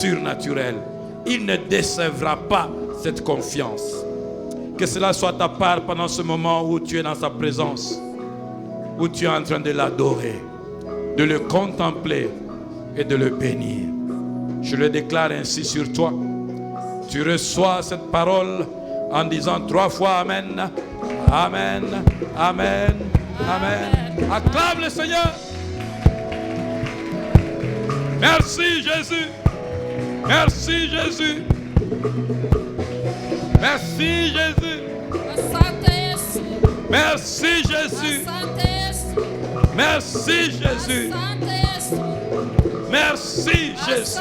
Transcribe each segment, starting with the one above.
surnaturel. Il ne décevra pas cette confiance. Que cela soit ta part pendant ce moment où tu es dans sa présence, où tu es en train de l'adorer, de le contempler et de le bénir. Je le déclare ainsi sur toi. Tu reçois cette parole en disant 3 fois Amen, Amen, Amen, Amen. Acclame le Seigneur. Merci Jésus. Merci Jésus. Merci Jésus. Merci Jésus. Merci Jésus. Merci Jésus.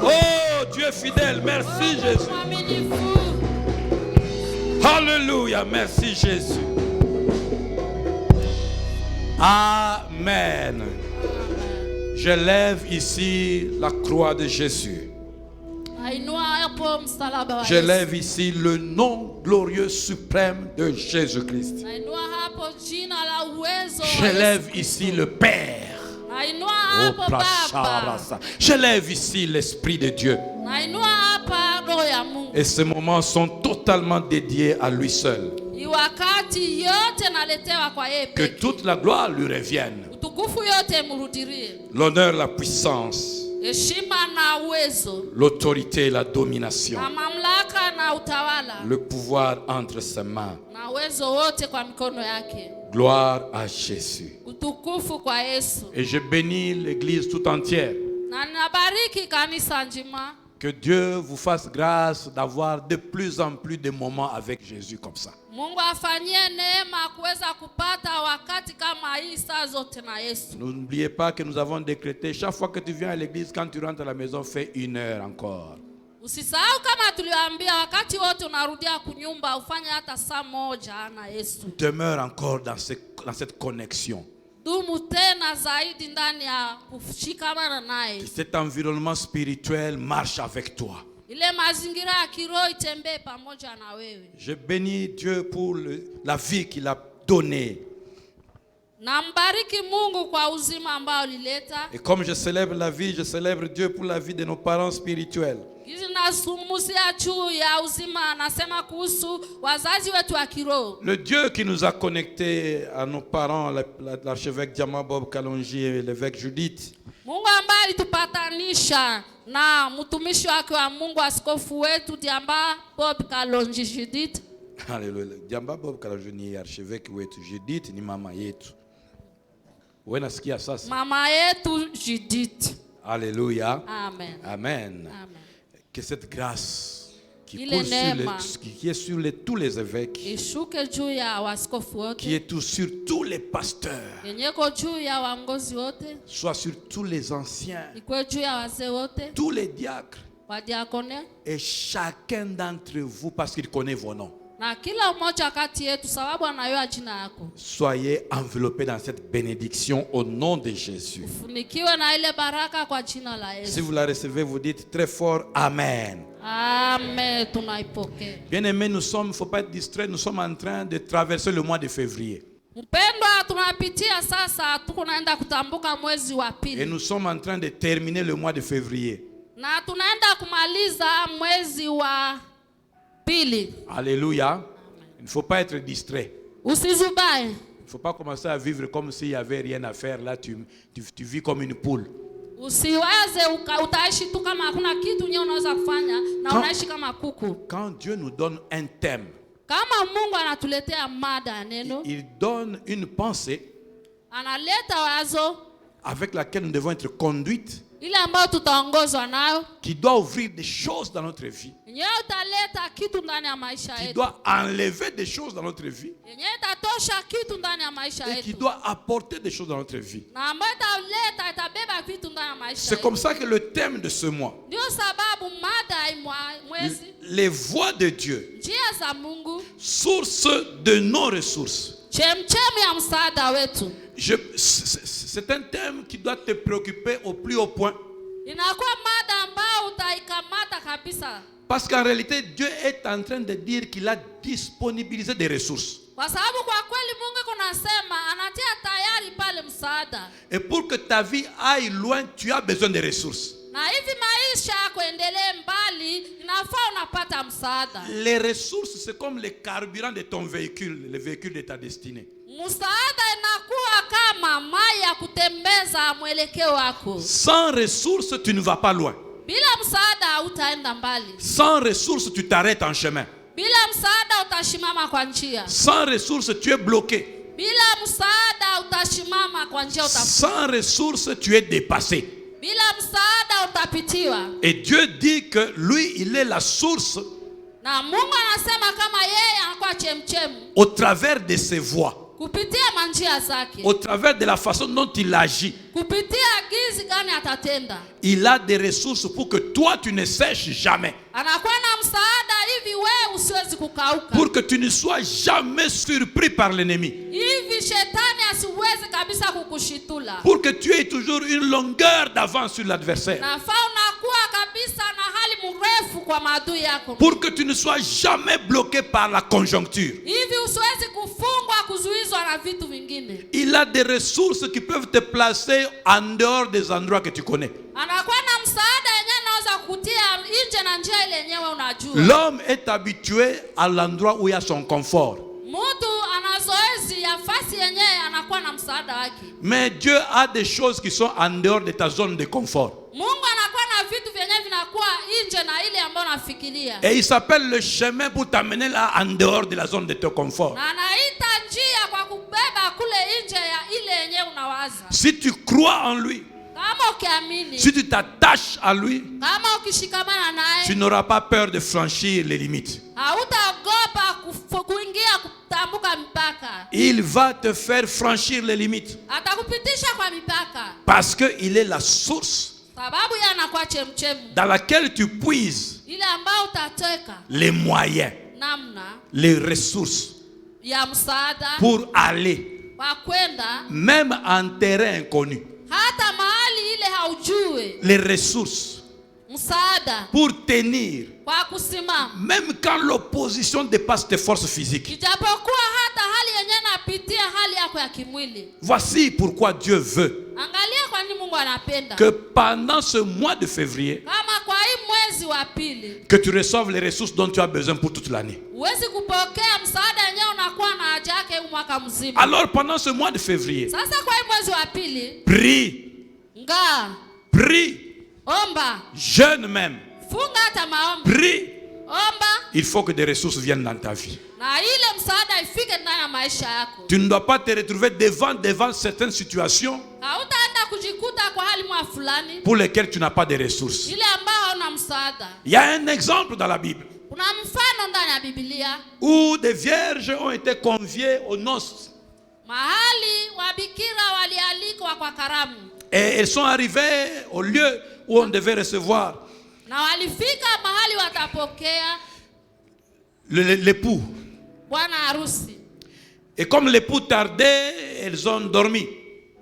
Oh, tu es fidèle. Merci Jésus. Alléluia. Merci Jésus. Amen. Je lève ici la croix de Jésus. Je lève ici le nom glorieux suprême de Jésus-Christ. Je lève ici le Père. Je lève ici l'Esprit de Dieu. Et ces moments sont totalement dédiés à lui seul. Que toute la gloire lui revienne. L'honneur, la puissance, l'autorité et la domination, le pouvoir entre ses mains. Gloire à Jésus. Et je bénis l'église tout entière. Que Dieu vous fasse grâce d'avoir de plus en plus de moments avec Jésus comme ça. N'oubliez pas que nous avons décrété, chaque fois que tu viens à l'église, quand tu rentres à la maison, fais 1 heure encore. Demeure encore dans cette connexion. Que cet environnement spirituel marche avec toi. Je bénis Dieu pour la vie qu'il a donnée. Et comme je célèbre la vie, je célèbre Dieu pour la vie de nos parents spirituels. Le Dieu qui nous a connectés à nos parents, l'archevêque Diama Bob Kalonji et l'évêque Judith. Alléluia. Diama Bob Kalonji ni archevêque wetu, Judith ni mama yetu. Unasikia sasa? Mama yetu Judith. Alléluia. Amen. Amen. Amen. Que cette grâce qui est sur tous les évêques, qui est sur tous les pasteurs, soit sur tous les anciens, tous les diacres, et chacun d'entre vous, parce qu'il connaît vos noms. Soyez enveloppés dans cette bénédiction au nom de Jésus. Si vous la recevez, vous dites très fort Amen. Amen. Bien aimés, il ne faut pas être distrait, nous sommes en train de traverser le mois de février. Et nous sommes en train de terminer le mois de février. Alléluia. Il ne faut pas être distrait. Il ne faut pas commencer à vivre comme s'il n'y avait rien à faire. Là, tu vis comme une poule. Quand Dieu nous donne un thème, il donne une pensée avec laquelle nous devons être conduites, qui doit ouvrir des choses dans notre vie, qui doit enlever des choses dans notre vie, et qui doit apporter des choses dans notre vie. C'est comme ça que le thème de ce mois, les voies de Dieu, source de nos ressources. C'est un thème qui doit te préoccuper au plus haut point. Parce qu'en réalité, Dieu est en train de dire qu'il a disponibilisé des ressources. Et pour que ta vie aille loin, tu as besoin de ressources. unapata msaada. Les ressources, c'est comme le carburant de ton véhicule, le véhicule de ta destinée. Msaada inakuwa kama mai ya kutembeza mwelekeo wako. Sans ressources, tu ne vas pas loin. Bila msaada hautaenda mbali. Sans ressources, tu t'arrêtes en chemin. Bila msaada utashimama kwa njia. Sans ressources, tu es bloqué. Bila msaada utashimama kwa njia Sans ressources, tu es dépassé. Bila msaada utapitiwa. Et Dieu dit que lui, il est la source Na Mungu anasema kama yeye anakuwa chemchemu au travers de ses voies, kupitia manjia zake. au travers de la façon dont il agit. Kupitia gizi gani atatenda. Il a des ressources pour que toi, tu ne sèches jamais. Anakuwa na msaada hivi wewe usiwezi kukauka. Pour que tu ne sois jamais surpris par l'ennemi. Hivi shetani asiweze kabisa kukushitula. Pour que tu aies toujours une longueur d'avance sur l'adversaire. Nafaa unakuwa kabisa na hali mrefu kwa maadui yako. Pour que tu ne sois jamais bloqué par la conjoncture. Hivi usiwezi kufungwa kuzuizwa na vitu vingine. Il a des ressources qui peuvent te placer en dehors des endroits que tu connais. Anakuwa na msaada yenyewe anaweza kukutia nje na njia ile yenyewe unajua. L'homme est habitué à l'endroit où il y a son confort. Mtu ana zoezi ya fasi yenyewe anakuwa na msaada wake. Mais Dieu a des choses qui sont en dehors de ta zone de confort. Mungu anakuwa na vitu vyenyewe vinakuwa nje na ile ambayo unafikiria. Et il s'appelle le chemin pour t'amener là en dehors de la zone de ton confort. Na anaita njia kwa kubeba kule nje ya ile yenyewe unawaza. Si tu crois en lui, Kama ukiamini, si tu t'attaches à lui, kama ukishikamana naye, tu n'auras pas peur de franchir les limites. hautaogopa kuingia kutambuka mipaka. Il va te faire franchir les limites. Atakupitisha kwa mipaka. Parce qu'il est la source Sababu yeye anakuwa chemchemu. dans laquelle tu puises Ile ambayo utateka les moyens, namna les ressources ya msaada pour aller, kwa kwenda même en terrain inconnu. hata mahali ile haujui. Les ressources Msaada pour tenir, kwa kusimama. même quand l'opposition dépasse tes forces physiques. Ijapokuwa hata hali yenyewe napitia hali yako ya kimwili. Voici pourquoi Dieu veut Angalia kwa nini Mungu anapenda. que pendant ce mois de février, Kama kwa hii mwezi wa pili que tu reçoives les ressources dont tu as besoin pour toute l'année. uwezi kupokea msaada yenyewe unakuwa na haja yake mwaka mzima. Alors pendant ce mois de février, Sasa kwa hii mwezi wa pili, prie, prie, omba, jeûne même, funga hata maombi, prie. omba, Il faut que des ressources viennent dans ta vie. na ile msaada ifike ndani ya maisha yako. Tu ne dois pas te retrouver devant certaines situations Hautaenda kujikuta kwa hali mwa fulani pour lesquelles tu n'as pas de ressources. ile ambayo hauna msaada. Il y a un exemple dans la Bible Kuna mfano ndani ya Biblia où des vierges ont été conviées aux noces. mahali wabikira walialikwa kwa karamu Et elles sont arrivées au lieu où on devait recevoir na walifika mahali watapokea l'époux. bwana harusi. Et comme l'époux tardait, elles ont dormi.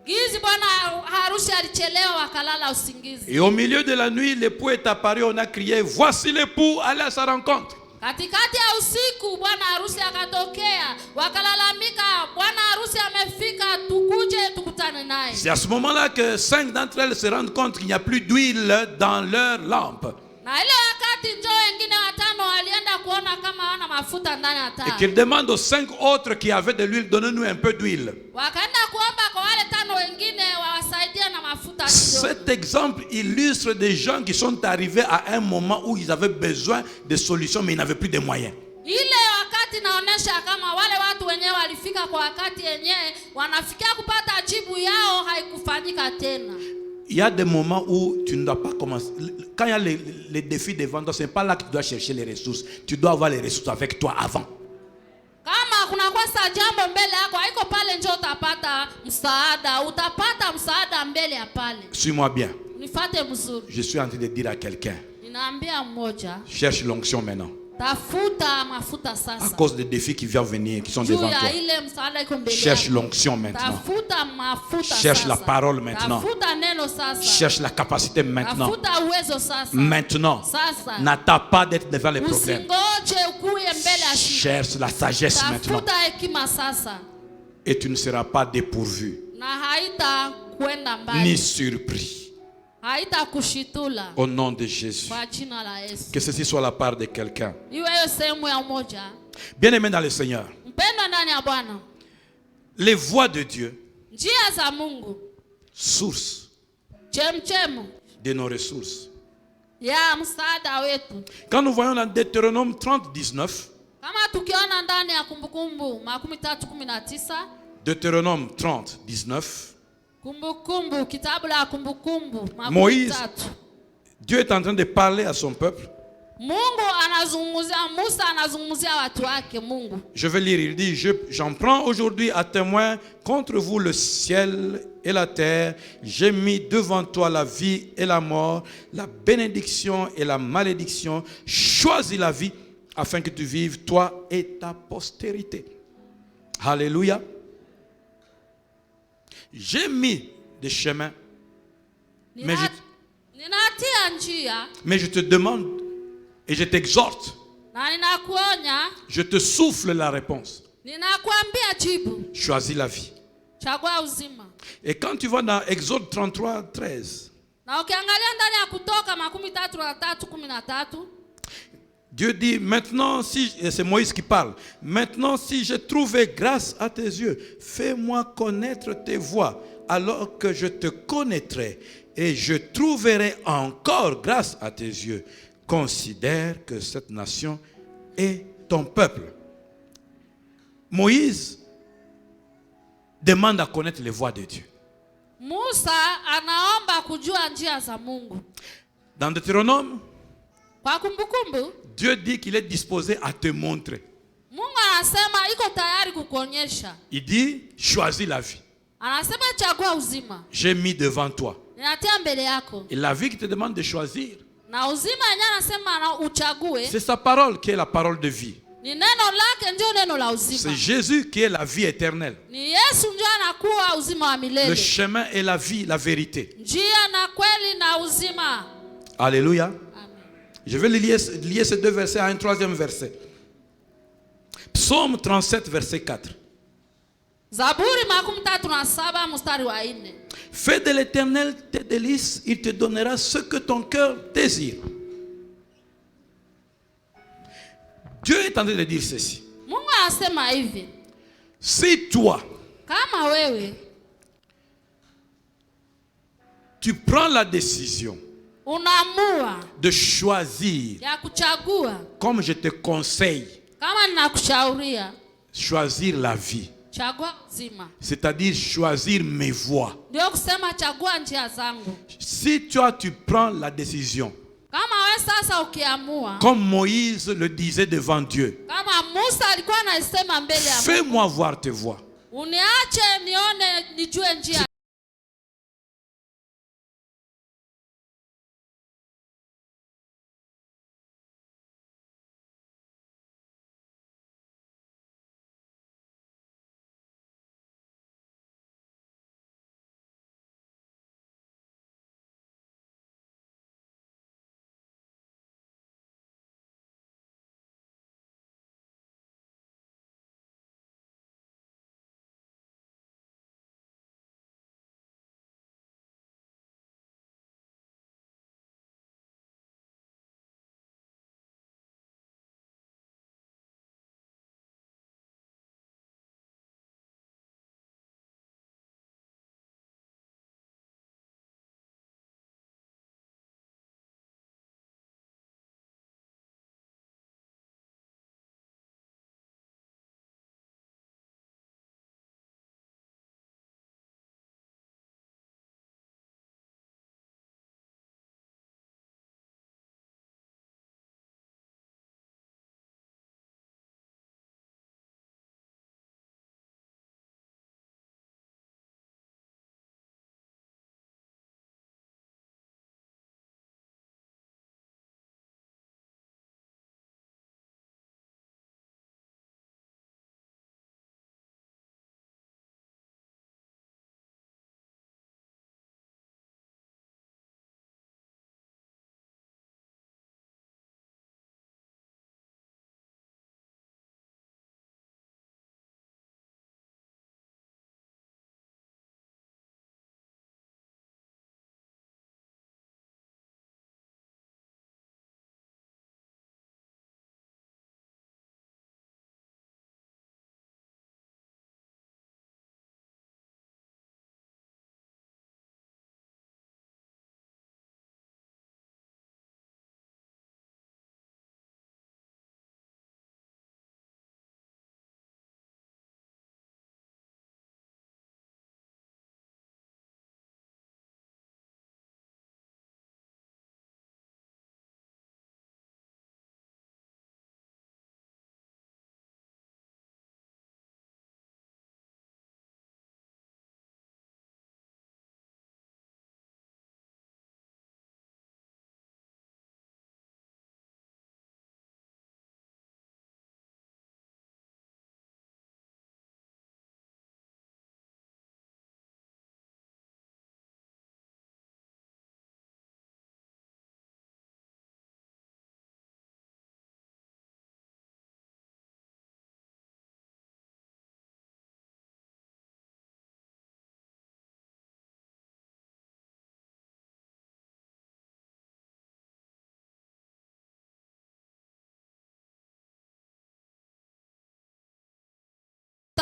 Gizi bwana harusi alichelewa wakalala usingizi. Et au milieu de la nuit, l'époux est apparu, on a crié, voici l'époux, allez à sa rencontre. Katikati ya usiku bwana harusi akatokea, wakalalamika, bwana harusi amefika, tukuje tukutane naye. C'est à ce moment-là que 5 d'entre elles se rendent compte qu'il n'y a plus d'huile dans leur lampe. Na ile wakati njoo wengine watano walienda kuona kama wana mafuta ndani ya taa. Et qu'ils demandent aux 5 autres qui avaient de l'huile, donnez-nous un peu d'huile. Wakaenda kuomba kwa wale tano wengine wawasaidia na mafuta kidogo. Cet exemple illustre des gens qui sont arrivés à un moment où ils avaient besoin de solutions, mais ils n'avaient plus de moyens. Ile wakati naonesha kama wale watu wenyewe walifika kwa wakati yenyewe wanafikia kupata jibu yao haikufanyika tena. Il y a des moments où tu ne dois pas commencer. Quand il y a les défis devant toi, ce n'est pas là que tu dois chercher les ressources. Tu dois avoir les ressources avec toi avant. Kama kuna kosa jambo mbele yako haiko pale njoo utapata msaada, utapata msaada mbele ya pale. Suis-moi bien. Nifuate mzuri. Je suis en train de dire à quelqu'un, Ninaambia mmoja, cherche l'onction maintenant. tafuta mafuta À sasa. cause des défis qui viennent venir, qui sont Juu devant toi. ya ile msaada iko mbele Cherche yako. l'onction maintenant. Tafuta mafuta Cherche sasa. la parole maintenant. Tafuta neno sasa. Cherche la capacité maintenant. Tafuta uwezo sasa. Maintenant. Sasa. N'attends pas d'être devant les problèmes. Usingoje ukuye mbele ya shida. Cherche la sagesse maintenant. Tafuta hekima sasa. Et tu ne seras pas dépourvu Na haita kwenda mbali. ni surpris. haitakushitula Au nom de Jésus. kwa jina la Yesu. Que ceci soit la part de quelqu'un. Iwe hiyo sehemu ya umoja. Bien-aimé dans le Seigneur. Mpendwa ndani ya Bwana. Les voies de Dieu, Njia za Mungu, source chemchemu de nos ressources. ya msaada wetu. Quand nous voyons dans Deutéronome 30, 19, Kama tukiona ndani ya Kumbukumbu 13:19, Deutéronome 30, 19, Kumbukumbu, kitabu la Kumbukumbu Moïse, 13. Dieu est en train de parler à son peuple. Mungu anazungumzia, Musa anazungumzia watu wake Mungu. Je vais lire, il dit, j'en prends aujourd'hui à témoin contre vous le ciel et la terre. J'ai mis devant toi la vie et la mort, la bénédiction et la malédiction. Choisis la vie afin que tu vives, toi et ta postérité. Alléluia. J'ai mis des chemins, mais Ninatia njia je te demande et je t'exhorte, na ninakuonya, je te souffle la réponse. ninakuambia jibu. Choisis la vie. Chagua uzima. Et quand tu vas dans Exode 33, 13, Na ukiangalia ndani ya Kutoka 33:13, Dieu dit, maintenant, et c'est Moïse qui parle, maintenant si j'ai trouvé grâce à tes yeux, fais-moi connaître tes voies, alors que je te connaîtrai et je trouverai encore grâce à tes yeux. Considère que cette nation est ton peuple. Moïse demande à connaître les voies de Dieu. Musa anaomba kujua njia za Mungu. Dans Deutéronome, Kwa Kumbukumbu, Dieu dit qu'il est disposé à te montrer. Mungu anasema iko tayari kukuonyesha. Il dit, choisis la vie. Anasema chagua uzima. J'ai mis devant toi. Ninatia mbele yako. Et la vie qui te demande de choisir, Na uzima yenyewe anasema na uchague. c'est sa parole qui est la parole de vie. Ni neno lake ndio neno la uzima. C'est Jésus qui est la vie éternelle. Ni Yesu ndio anakuwa uzima wa Le milele. chemin est la vie, la vérité. Njia na kweli na uzima. Alléluia. Amen. Je vais lier ces deux versets à un troisième verset. Psaume 37, verset 4. Zaburi 37 mstari wa 4. Fais de l'Éternel tes délices, il te donnera ce que ton cœur désire. Dieu est en train de dire ceci. Mungu anasema hivi. Si toi, Kama wewe tu prends la décision unaamua de choisir, ya kuchagua, comme je te conseille, kama ninakushauria, choisir la vie, chagua uzima. c'est-à-dire choisir mes voies. Ndio kusema chagua njia zangu. Si toi tu prends la décision, Kama wewe sasa ukiamua, comme Moïse le disait devant Dieu, kama Musa alikuwa anasema mbele ya Mungu, fais-moi voir tes voies. uniache nione nijue njia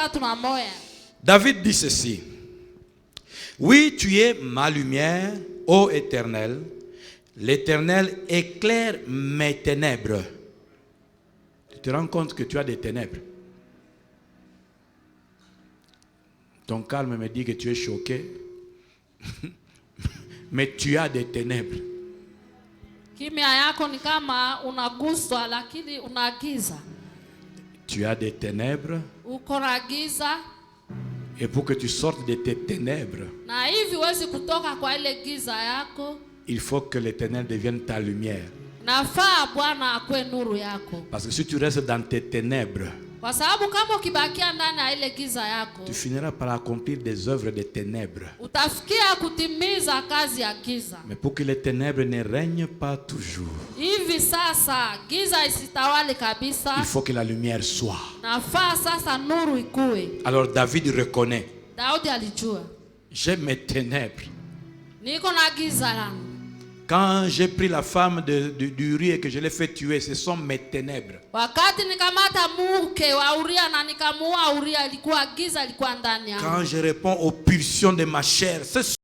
31. David dit ceci. Oui, tu es ma lumière, ô Éternel. L'Éternel éclaire mes ténèbres. Tu te rends compte que tu as des ténèbres. Ton calme me dit que tu es choqué. Mais tu as des ténèbres. Kimya yako ni kama unaguswa lakini unagiza. Tu as des ténèbres. Uko na giza. Et pour que tu sortes de tes ténèbres, Na hivi huwezi kutoka kwa ile giza yako. il faut que l'Éternel devienne ta lumière. Nafaa Bwana akwe nuru yako. Parce que si tu restes dans tes ténèbres, Kwa sababu kama ukibakia ndani ya ile giza yako, tu finiras par accomplir des œuvres de ténèbres. utafikia kutimiza kazi ya giza. Mais pour que les ténèbres ne règnent pas toujours, Hivi sasa giza isitawale kabisa. il faut que la lumière soit. Nafaa sasa nuru ikue. Alors David reconnaît, Daudi alijua, j'ai mes ténèbres. niko na giza langu. Quand j'ai pris la femme d'Uri et que je l'ai fait tuer, ce sont mes ténèbres. Wakati nikamata mke wa Uria na nikamuua Uria, ilikuwa giza ilikuwa ndani yangu. Quand je réponds aux pulsions de ma chair, ce sont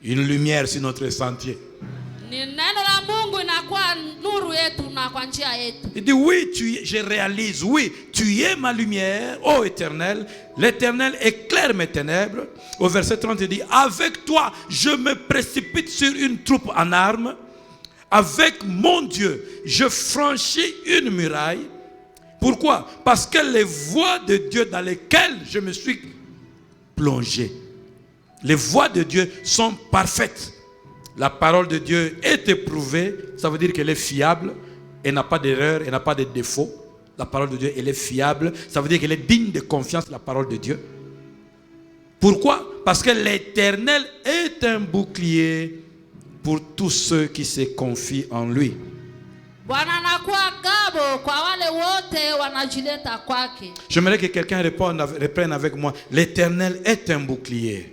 une lumière sur notre sentier. Ni neno la Mungu inakuwa nuru yetu na kwa njia yetu. Il dit oui, je réalise, oui, tu es ma lumière, ô Éternel. L'Éternel éclaire mes ténèbres. Au verset 30, il dit, avec toi, je me précipite sur une troupe en armes. Avec mon Dieu, je franchis une muraille. Pourquoi? Parce que les voies de Dieu dans lesquelles je me suis plongé, les voies de Dieu sont parfaites. La parole de Dieu est éprouvée, ça veut dire qu'elle est fiable, elle n'a pas d'erreur, elle n'a pas de défaut. La parole de Dieu, elle est fiable, ça veut dire qu'elle est digne de confiance, la parole de Dieu. Pourquoi? Parce que l'Éternel est un bouclier pour tous ceux qui se confient en lui. Bwana anakuwa gabo kwa wale wote wanajileta kwake. J'aimerais que quelqu'un reprenne avec moi. L'Éternel est un bouclier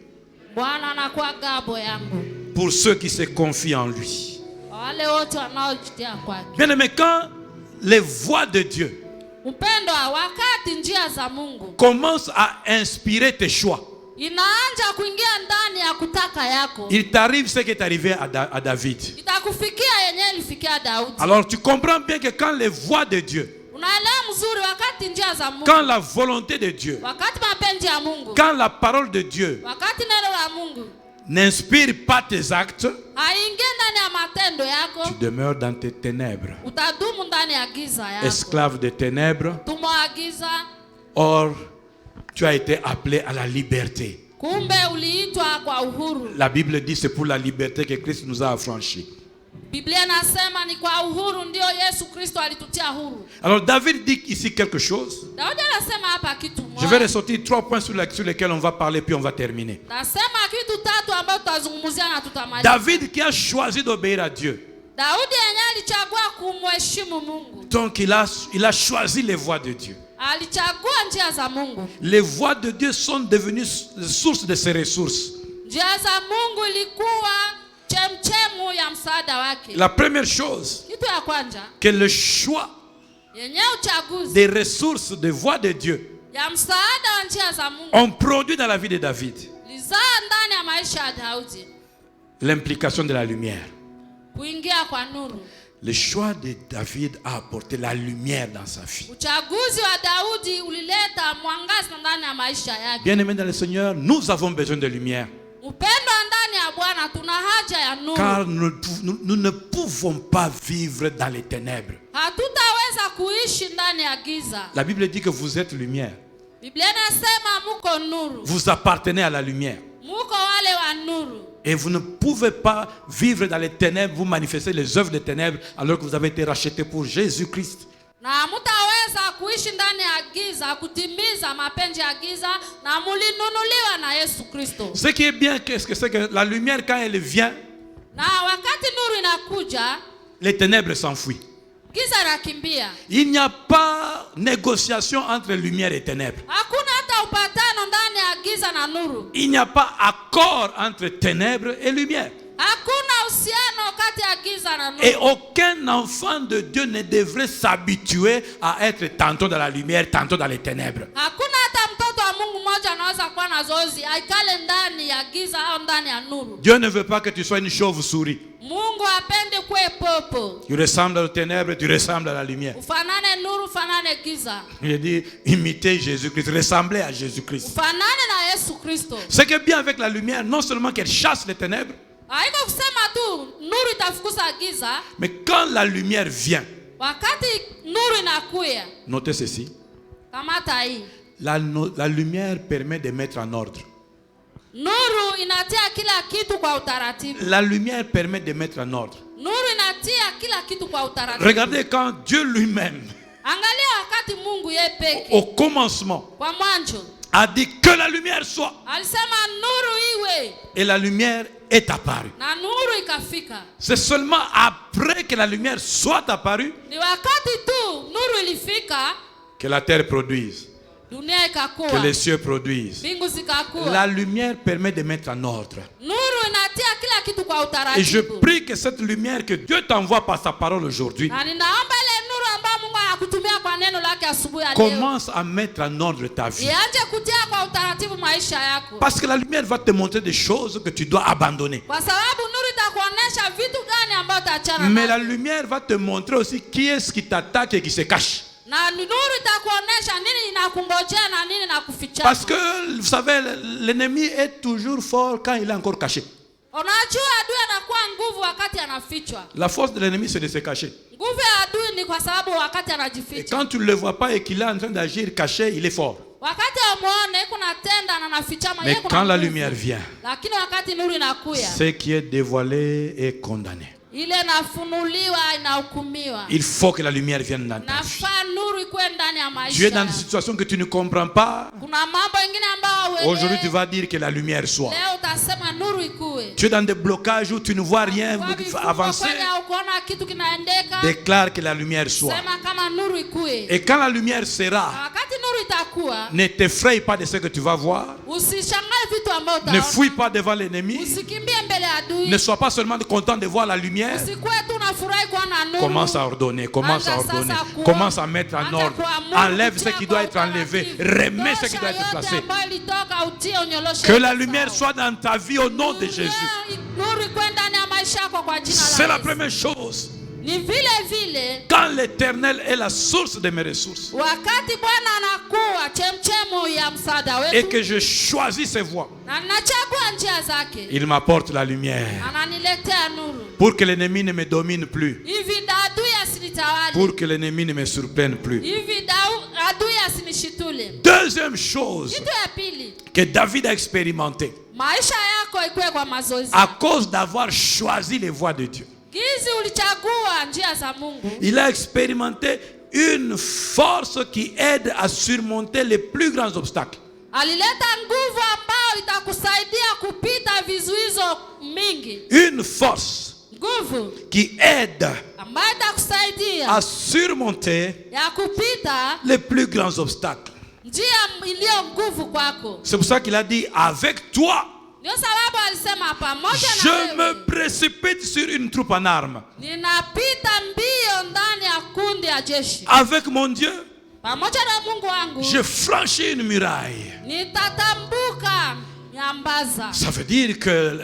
Bwana anakuwa gabo yangu pour ceux qui se confient en lui. kwa wale wote wanaojitia kwake. Bien aimé, quand les voies de Dieu Mpendwa, wakati njia za Mungu commencent à inspirer tes choix, inaanza kuingia ndani ya kutaka yako, il t'arrive ce qui est arrivé à David. itakufikia yenyewe ilifikia Daudi. Alors tu comprends bien que quand les voies de Dieu, Unaelewa mzuri wakati njia za Mungu, quand la volonté de Dieu, wakati mapenzi ya Mungu, quand la parole de Dieu wakati neno la Mungu n'inspire pas tes actes, haingie ndani ya matendo yako, tu demeures dans tes ténèbres, utadumu ndani ya giza yako, esclave des ténèbres. tumwa wa giza. Or, tu as été appelé à la liberté. Kumbe uliitwa kwa uhuru. La Bible dit c'est pour la liberté que Christ nous a affranchis. Biblia nasema ni kwa uhuru ndio Yesu Kristo alitutia huru. Alors David dit ici quelque chose. Daudi anasema hapa kitu moja. Je vais ressortir 3 points sur lesquels on va parler puis on va terminer. Nasema kitu tatu ambayo tutazungumzia na tutamaliza. David qui a choisi d'obéir à Dieu. Daudi yenyewe alichagua kumheshimu Mungu. Donc il a choisi les voies de Dieu. Alichagua njia za Mungu. Les voies de Dieu sont devenues source de ses ressources. Njia za Mungu ilikuwa chemchemu ya msaada wake. La première chose, Kitu ya kwanza, que le choix yenyewe uchaguzi des ressources des voies de Dieu ya msaada wa njia za Mungu ont produit dans la vie de David lizaa ndani ya maisha ya Daudi l'implication de la lumière. kuingia kwa nuru. Le choix de David a apporté la lumière dans sa vie. Uchaguzi wa Daudi ulileta mwangaza ndani ya maisha yake. Bien-aimés dans le Seigneur, nous avons besoin de lumière. Upendo ndani ya Bwana, tuna haja ya nuru. Car nous ne pouvons pas vivre dans les ténèbres. Hatutaweza kuishi ndani ya giza. La Bible dit que vous êtes lumière. Biblia inasema muko nuru. Vous appartenez à la lumière. Muko wale wa nuru. Et vous ne pouvez pas vivre dans les ténèbres, vous manifester les œuvres des ténèbres alors que vous avez été racheté pour Jésus-Christ. Na mutaweza kuishi ndani ya giza kutimiza mapenzi ya giza na mulinunuliwa na Yesu Kristo. Ce qui est bien, qu'est-ce que c'est que la lumière quand elle vient, Na wakati nuru inakuja, les ténèbres s'enfuient. giza inakimbia. Il n'y a pas négociation entre lumière et ténèbres. Hakuna hata upatano ndani ya giza na nuru. Il n'y a pas accord entre ténèbres et lumière. Hakuna uhusiano kati ya giza na nuru. Et aucun enfant de Dieu ne devrait s'habituer à être tantôt dans la lumière, tantôt dans les ténèbres. Hakuna hata mtoto wa Mungu mmoja anaweza kuwa na zoezi aikale ndani ya giza au ndani ya nuru. Dieu ne veut pas que tu sois une chauve-souris. Mungu hapendi kuwe popo. Tu ressembles aux ténèbres, tu ressembles à la lumière. Ufanane nuru, ufanane giza. Il dit imiter Jésus-Christ, ressembler à Jésus-Christ. Ufanane na Yesu Kristo. Ce qui est bien avec la lumière, non seulement qu'elle chasse les ténèbres, Haiko kusema tu nuru itafukuza giza, mais quand la lumière vient, wakati nuru inakuya, notez ceci, kamata hii. la lumière permet de mettre en ordre. Nuru inatia kila kitu kwa utaratibu. La lumière permet de mettre en ordre. Nuru inatia kila kitu kwa utaratibu. Regardez quand Dieu lui-même, Angalia wakati Mungu yeye peke au commencement, kwa mwanzo a dit que la lumière soit. alisema nuru iwe, Et la lumière est apparue. na nuru ikafika. C'est seulement après que la lumière soit apparue Ni wakati tu nuru ilifika, que la terre produise, dunia que ikakuwa, les cieux produisent. mbingu zikakuwa. La lumière permet de mettre en ordre. Nuru inatia kila kitu kwa Et je utaratibu. prie que cette lumière que Dieu t'envoie par sa parole aujourd'hui Na ninaomba ile nuru ambayo Mungu anakutumia kwa neno lake asubuhi ya leo, commence à mettre en ordre ta vie. ianze kutia kwa utaratibu maisha yako. Parce que la lumière va te montrer des choses que tu dois abandonner. Kwa sababu nuru itakuonesha vitu gani ambavyo utaachana Mais la navyo. lumière va te montrer aussi qui est-ce qui t'attaque et qui se cache. Na nuru itakuonesha nini inakungojea na nini inakuficha. Parce que, vous savez, l'ennemi est toujours fort quand il est encore caché. Unajua adui anakuwa nguvu wakati anafichwa. La force de l'ennemi, c'est de se cacher. Nguvu ya adui ni kwa sababu wakati Et anajificha. quand tu ne le vois pas et qu'il est en train d'agir caché, il est fort. Wakati amuone kuna tenda na anafichama Mais yeye kuna quand la nguvu. lumière vient, Lakini wakati nuru inakuya, ce qui est dévoilé est condamné. ile inafunuliwa inahukumiwa. Il faut que la lumière vienne dans ta vie. Nafaa nuru ikuwe ndani ya maisha. Tu es dans des yako. situations que tu ne comprends pas. Kuna mambo mengine ambayo Aujourd'hui, tu uelewi. vas dire que la lumière soit. Leo utasema nuru ikuwe. Tu es dans des blocages où tu ne vois rien Kwa vifungo avancer. kwenye haukuona kitu kinaendeka. Déclare que la lumière soit. Sema kama nuru ikuwe. Et quand la lumière Na sera, wakati nuru itakuwa, ne t'effraie pas de ce que tu vas voir. usishangae vitu ambavyo Ne utaona. fuis pas devant l'ennemi. Usikimbie mbele ya adui. Ne sois pas seulement content de voir la lumière. Usikuwe tu unafurahi kuona nuru. Commence à ordonner, commence à Anza ordonner, sasa kuwa- commence à mettre en anza ordre. kuamuru, Enlève ce kutia qui doit kwa être enlevé, utaratibu. remets ce qui doit être Tosha placé. yote ambayo ilitoka, utie, unyoloshe Que la yote lumière sawa. soit dans ta vie au nom de Jésus. Nuru ikuwe ndani ya maisha yako kwa jina C'est la la Yesu. première chose. Ni vile vile Quand l'Éternel est la source de mes ressources wakati Bwana anakuwa chemchemu ya msaada et wetu, que je choisis ses voies, na ninachagua njia zake, il m'apporte la lumière ananiletea nuru pour que l'ennemi ne me domine plus, hivi adui asinitawali, pour que l'ennemi ne me surprenne plus. hivi adui asinishitule. Deuxième chose Kitu ya pili, que David a expérimenté maisha yako ikuwe kwa mazoezi. à cause d'avoir choisi les voies de Dieu. Gizi ulichagua njia za Mungu, Il a expérimenté une force qui aide à surmonter les plus grands obstacles. alileta nguvu ambayo itakusaidia kupita vizuizo mingi. Une force Nguvu qui aide ambayo itakusaidia à surmonter ya kupita les plus grands obstacles. njia iliyo nguvu kwako. C'est pour ça qu'il a dit, avec toi, Ndio sababu alisema pamoja na je me wewe précipite sur une troupe en armes. ninapita mbio ndani ya kundi ya jeshi. Avec mon Dieu, Pamoja na Mungu wangu je franchis une muraille. nitatambuka nyambaza. Ça veut dire que,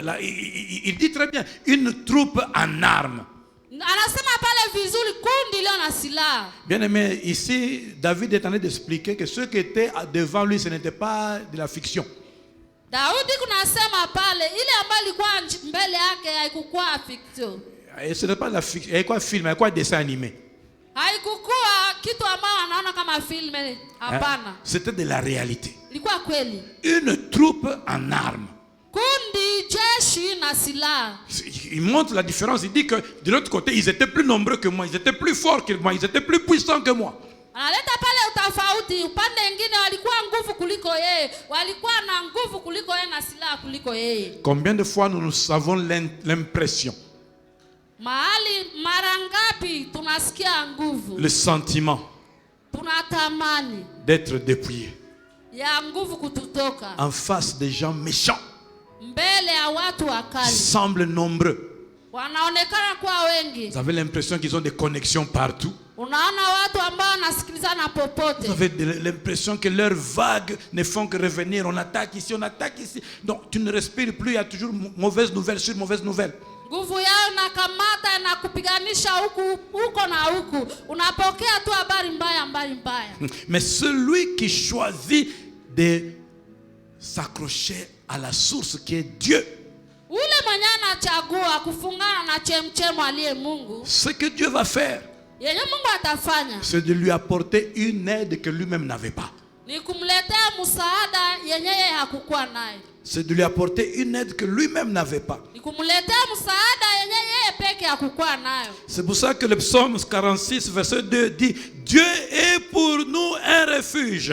il dit très bien, une troupe en armes. Anasema pale vizuri, kundi iliyo na silaha. Bien aimé, ici, David est en train d'expliquer que ce qui était devant lui, ce n'était pas de la fiction. Daudi kunasema pale ile ambayo ilikuwa mbele yake haikukuwa fiction. Et ce n'est pas de la fiction, il y a quoi film, il y a quoi dessin animé. Haikukuwa kitu ambayo anaona kama filme, hapana. C'était de la réalité. Ilikuwa kweli. Une troupe en armes. Kundi jeshi na silaha. Il montre la différence. Il dit que de l'autre côté, ils étaient plus nombreux que moi. Ils étaient plus forts que moi. Ils étaient plus puissants que moi. Analeta pale utofauti. Upande mwingine walikuwa nguvu kuliko yeye, walikuwa na nguvu kuliko yeye na silaha kuliko yeye. Combien de fois nous avons l'impression, Mahali mara ngapi tunasikia nguvu, le sentiment tunatamani d'être dépouillé ya nguvu kututoka en face des gens méchants, mbele ya watu wakali, semblent nombreux. wanaonekana kuwa wengi. Vous avez l'impression qu'ils ont des connexions partout. Unaona watu ambao wanasikilizana popote. Vous avez l'impression que leurs vagues ne font que revenir. On attaque ici, on attaque ici. Donc tu ne respires plus, il y a toujours mauvaise nouvelle sur mauvaise nouvelle. Nguvu yao nakamata na kupiganisha huko na huku. Unapokea tu habari mbaya mbaya. Mais celui qui choisit de s'accrocher à la source qui est Dieu, ule mwenye anachagua kufungana na chemchemo aliye Mungu, ce que Dieu va faire, yenye Mungu atafanya c'est de lui apporter une aide que lui-même n'avait pas. ni kumletea msaada yenye yeye hakukuwa naye. C'est de lui apporter une aide que lui-même n'avait pas. Ni kumletea msaada yenye yeye peke hakukuwa nayo. C'est pour ça que le psaume 46 verset 2 dit: Dieu est pour nous un refuge.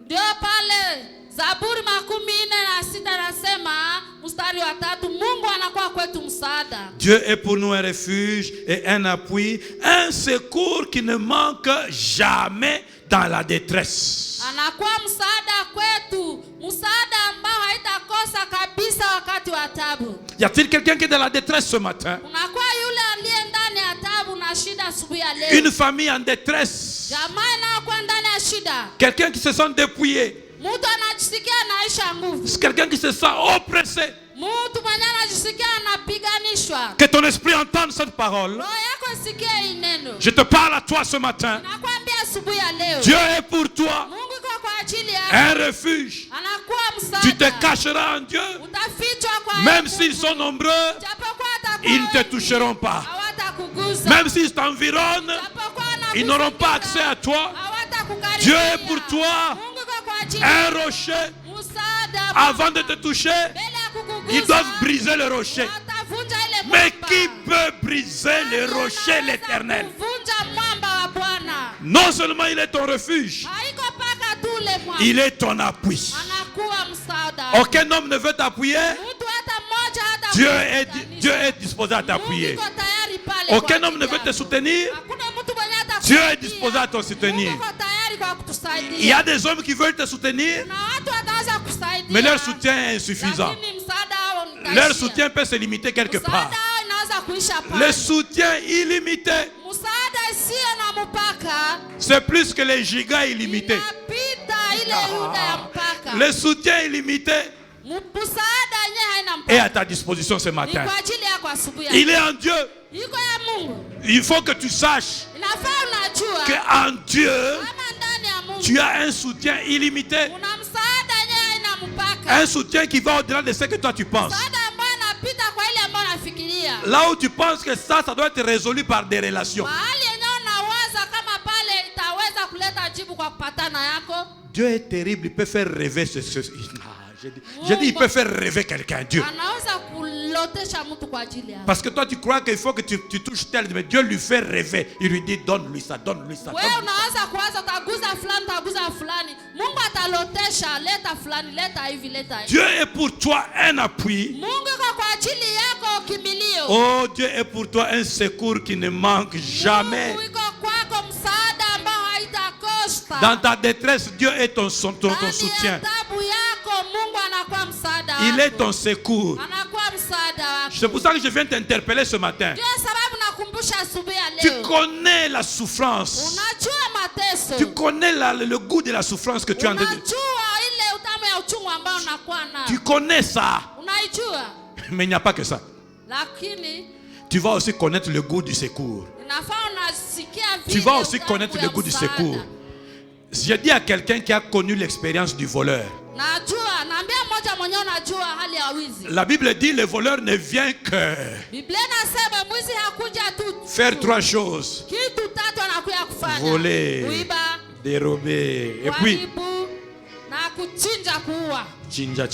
Ndio pale Zaburi 46 nasema mstari wa 3, Mungu anakuwa kwetu msaada. Dieu est pour nous un refuge et un appui, un secours qui ne manque jamais dans la détresse. Anakuwa msaada kwetu, msaada ambao haitakosa kabisa wakati wa taabu. Y a-t-il quelqu'un qui est dans la détresse ce matin? Unakuwa yule aliye ndani ya taabu na shida asubuhi ya leo. Une famille en détresse. Jamaa inakuwa ndani ya shida. Quelqu'un qui se sent dépouillé. Mtu anajisikia anaisha nguvu. Quelqu'un qui se sent oppressé. Mtu mwenye anajisikia anapiganishwa. Que ton esprit entende cette parole. Roho yako isikie hii neno. Je te parle à toi ce matin. Nakwambia asubuhi ya leo. Dieu est pour toi Mungu iko kwa ajili yako. un refuge. Anakuwa msaada. Tu te cacheras en Dieu. Utafichwa kwa Même s'ils sont nombreux, ils ne te toucheront pas. Même s'ils t'environnent, ils n'auront pas accès à toi. Dieu est pour toi un rocher. Avant de te toucher, ils doivent briser le rocher. Mais qui peut briser le rocher, l'Éternel? Non seulement il est ton refuge, il est ton appui. Aucun homme ne veut t'appuyer. Dieu est disposé à t'appuyer. Aucun homme ne veut te soutenir. Dieu est disposé à te soutenir. Il y a des hommes qui veulent te soutenir, mais leur soutien est insuffisant. Leur soutien peut se limiter quelque part. Le soutien illimité, c'est plus que les gigas illimités. Le soutien illimité est à ta disposition ce matin. Il est en Dieu. Il faut que tu saches qu'en Dieu, tu as un soutien illimité. Un soutien qui va au-delà de ce que toi tu penses. Là où tu penses que ça doit être résolu par des relations. Dieu est terrible, il peut faire rêver j'ai dit, il peut faire rêver quelqu'un, Dieu. Parce que toi tu crois qu'il faut que tu touches tel, mais Dieu lui fait rêver. Il lui dit, donne-lui ça, donne-lui ça. Dieu est pour toi un appui. Oh, Dieu est pour toi un secours qui ne manque jamais. Dans ta détresse, Dieu est ton soutien. Il est ton secours. C'est pour ça que je viens t'interpeller ce matin. Tu connais la souffrance. Tu connais le goût de la souffrance que tu as. Tu connais ça. Mais il n'y a pas que ça. Tu vas aussi connaître le goût du secours. Tu vas aussi connaître le goût du secours. Je dis à quelqu'un qui a connu l'expérience du voleur. La Bible dit le voleur ne vient que faire trois choses: voler, dérober et puis chinja.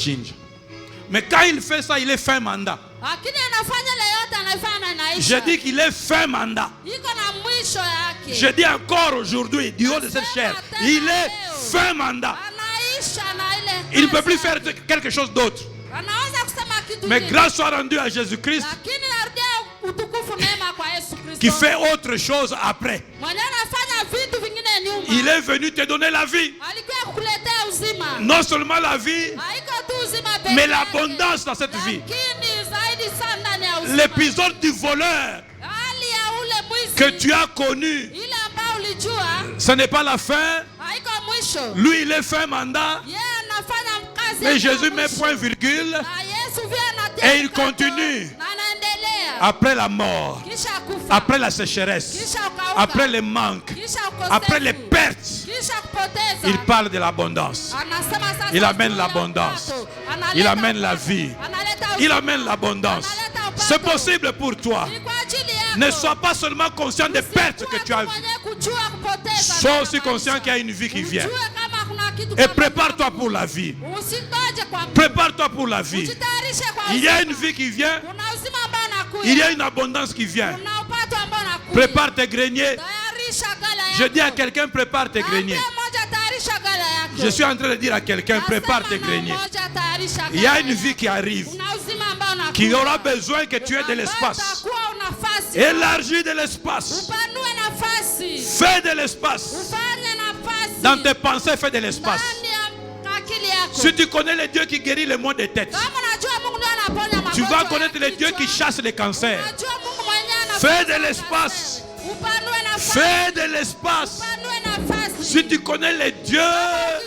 Mais quand il fait ça, il est fin mandat. Lakini anafanya ile yote anafanya na inaisha. Je dis qu'il est fin mandat. Iko na mwisho yake. Je dis encore aujourd'hui, du haut de cette chair, il est fin mandat. Anaisha na ile. Il ne peut plus faire quelque chose d'autre. Anaweza kusema kitu Mais kingine. grâce soit rendue à Jésus-Christ Lakini narudia utukufu neema kwa Yesu Kristo. qui fait autre chose après. Mwenye anafanya vitu vingine nyuma. Il est venu te donner la vie. Alikuwa kukuletea uzima. Non seulement la vie, Haiko tu uzima pekee. mais l'abondance dans cette vie. Lakini zaidi sana ndani ya uzima. L'épisode du voleur Hali ya ule mwizi. que tu as connu, Ile ambayo ulijua. ce n'est pas la fin. Haiko mwisho. Lui, il est fin mandat. Yeye anafanya kazi. Mais Jésus met point virgule Na Yesu vile anatia. et il continue. Na anaendelea. Après la mort, Kisha kufa. après la sécheresse, Kisha ukauka. après les manques, Kisha ukosefu. après les pertes, Kisha kupoteza. il parle de l'abondance. Anasema sasa Il amène uzima l'abondance. watu. Analeta Il amène upako. la vie. Analeta Il uzima. amène l'abondance. Analeta upako. C'est possible pour toi. Ni kwa ajili yako. Ne sois pas seulement conscient des pertes que tu as vues. Mwenye kujua kupoteza. Sois aussi conscient qu'il y a une vie qui vient. Ujue kama kuna kitu Et kama- prépare-toi pour la vie. Usingoje kwa Prépare-toi pour la vie. Ujitayarishe kwa Il y a uzima. une vie qui vient. Kuna uzima ambao unakuja. Il y a une abondance qui vient. Kuna upato ambao unakuja. Prépare tes greniers. Tayarisha gala yako. Je dis à quelqu'un, prépare tes greniers. Ambia moja tayarisha gala yako. Je suis en train de dire à quelqu'un, prépare tes Nasema greniers. moja tayarisha Il y a gala une yako. vie qui arrive, Kuna uzima ambao unakuja. qui aura besoin que tu aies de l'espace. Utakuwa nafasi. Élargis de l'espace. Upanue nafasi. Fais de l'espace. Ufanye nafasi. Dans tes pensées, fais de l'espace. Ndani ya akili yako. Si tu connais le Dieu qui guérit les maux de tête, Kama unajua Mungu ndiye anaponya tu magonjwa vas ya connaître le Dieu kichwa. qui chasse les cancers. Unajua Mungu mwenyewe anaponya Fais de magonjwa. l'espace. Upanue nafasi. Fais de l'espace. Upanue nafasi. Si tu connais le Dieu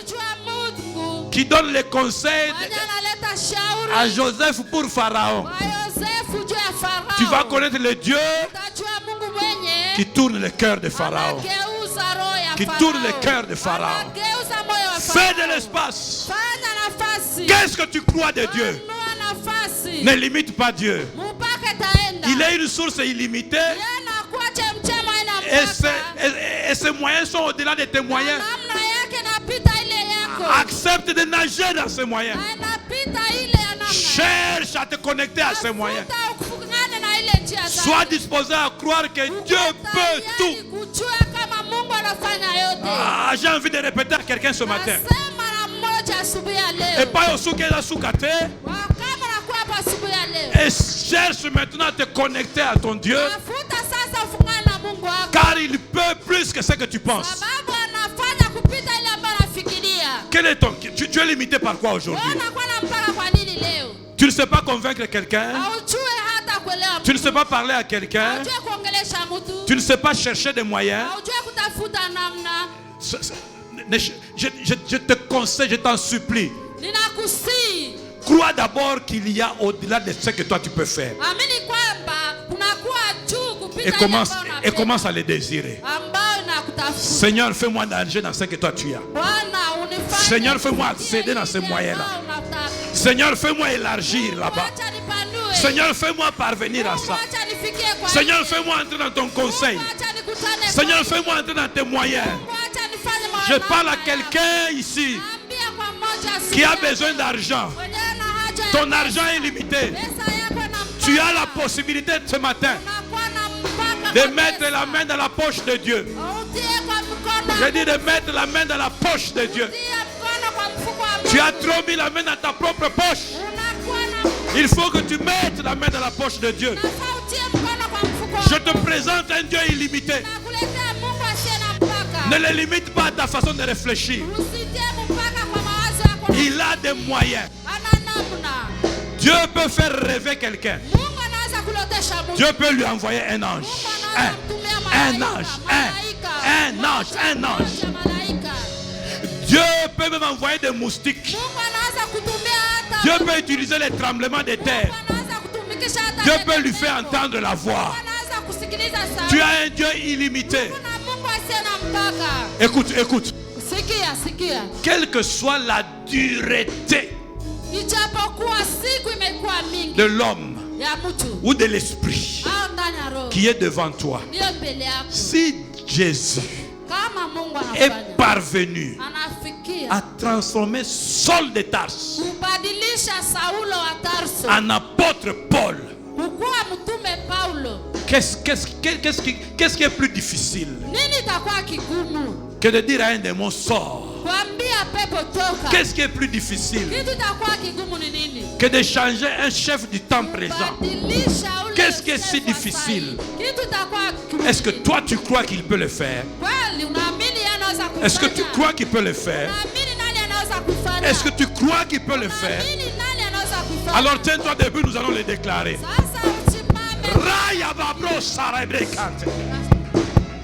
Ukijua Mungu qui donne les conseils mwenye analeta shauri à Joseph pour Pharaon, kwa Yosefu juu ya Farao. tu vas connaître le Dieu Utajua Mungu mwenye qui tourne le cœur de Pharaon. anageuza roho ya Qui Farao. tourne le cœur de Pharaon. Anageuza moyo wa Fais Farao. de l'espace. Fanya nafasi. Qu'est-ce que tu crois de Dieu? Panua nafasi. Ne limite pas Dieu. Mpaka taenda. Il est une source illimitée Yeye anakuwa chemchema ina et mpaka. ses moyens sont au-delà de tes moyens. Namna yake napita ile yako. Accepte de nager dans ses moyens. Na inapita ile ya namna. Cherche à te connecter à ses moyens. Tafuta ukufungane na ile njia zake. Sois disposé à croire que Dieu peut Tayari tout. kujua kama Mungu anafanya yote. Ah, j'ai envie de répéter à quelqu'un ce matin. Nasema na mmoja asubuhi ya Et leo. pas au soukela soukate. Kama nakuwa hapa asubuhi ya leo. Et cherche maintenant à te connecter à ton Dieu. Tafuta sasa ufungane na Mungu wako. Car il peut plus que ce que tu penses. Sababu anafanya kupita ile ambayo nafikiria. Quel est ton... Tu es limité par quoi aujourd'hui? Wewe unakuwa na mpaka kwa nini leo? Tu ne sais pas convaincre quelqu'un. Haujui hata kuelewa. Tu ne sais pas parler à quelqu'un. Haujui kuongelesha mtu. Tu ne sais pas chercher des moyens. Haujui kutafuta namna. Je te conseille, je t'en supplie. Ninakusii. Crois d'abord qu'il y a au-delà de ce que toi tu peux faire. Amini kwamba kunakuwa juu kupita Et ile commence, ambayo et unapenda. commence à les désirer. Ambayo nakutafuta. Seigneur, fais-moi danger dans ce que toi tu as. Bwana unifanye. Seigneur, fais-moi kufikia accéder dans ile ces moyens-là. ambayo unataka. Seigneur, fais-moi élargir là-bas. Acha nipanue. Seigneur, fais-moi parvenir à ça. Acha nifikie kwa Seigneur, ile. fais-moi entrer dans ton conseil. Acha nikutane Seigneur, kwa ile. fais-moi entrer dans tes moyens. Acha nifanye Je maono parle à haya. quelqu'un ici Ambia kwa mmoja qui a asubuhi. besoin d'argent. Mwenye ana haja ya Ton argent est limité. pesa yako na Tu as mpaka. la possibilité ce matin Unakuwa na mpaka de kwa mettre pesa. la main dans la poche de Dieu. Utie kwa mkono. Je dis de mettre la main dans la poche de Dieu. Utie mkono kwa mfuko wa Tu as Mungu. trop mis la main dans ta propre poche. Unakuwa na Il faut que tu mettes la main dans la poche de Dieu. nafaa utie mkono kwa mfuko wa Je te présente un Dieu illimité. nakuletea Mungu asiye na mpaka. Ne le limite pas à ta façon de réfléchir. Usitie mpaka kwa mawazo yako. Il a des moyens. Ana namna. Dieu peut faire rêver quelqu'un. Mungu anaweza kulotesha mtu. Dieu peut lui envoyer un ange. Un ange. Un ange. Un ange. Malaika. Dieu peut même envoyer des moustiques. Mungu anaweza kutumia hata. Dieu peut utiliser les tremblements de terre. Mungu anaweza kutumikisha hata. Dieu yeye peut lui neno. faire entendre la voix. Mungu anaweza kusikiliza sauti. Tu as un Dieu illimité. Kuna Mungu asiye na mpaka. Écoute, écoute. Sikia. Quelle que soit la dureté Ijapokuwa siku imekuwa mingi de l'homme ya mtu ou de l'esprit au ndani ya roho qui est devant toi, ndio mbele yako. si Jésus kama Mungu est anafanya, parvenu anafikia à transformer Saul de Tarse kubadilisha Saulo wa Tarso en apôtre Paul. kukuwa mtume Paulo, Qu'est-ce qui est plus difficile nini itakuwa kigumu? que de dire à un démon sort? Kuambia pepo toka. Qu'est-ce qui est plus difficile Kitu itakuwa kigumu ni nini? que de changer un chef du temps présent? Badilisha ule Qu'est-ce qui est si chef wa difficile? sai. Kitu itakuwa kigumu. Est-ce que toi tu crois qu'il peut le faire? Kweli unaamini yeye anaweza kufanya? Est-ce que tu crois qu'il peut le faire? Unaamini nani anaweza kufanya? Est-ce que tu crois qu'il peut le faire? Unaamini nani anaweza kufanya? Alors tiens-toi debout, nous allons le déclarer. Sasa usimame. Raya babro sarebrekante.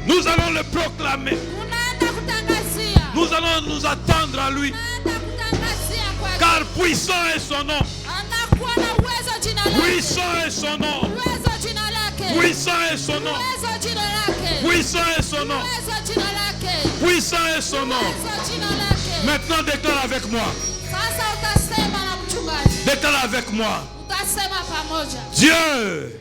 Nous allons le proclamer. Unaenda kutangazia. Nous allons nous attendre à lui. Unaenda kutangazia kwa Car puissant est son nom. anakuwa na uwezo jina lake. Puissant est son nom. Uwezo jina lake. Puissant est son nom. Uwezo jina lake. Puissant est son nom. Uwezo jina lake. Puissant est son nom. Uwezo jina lake. Maintenant déclare avec moi. Sasa utasema na mchungaji. Déclare avec moi. Utasema pamoja. Dieu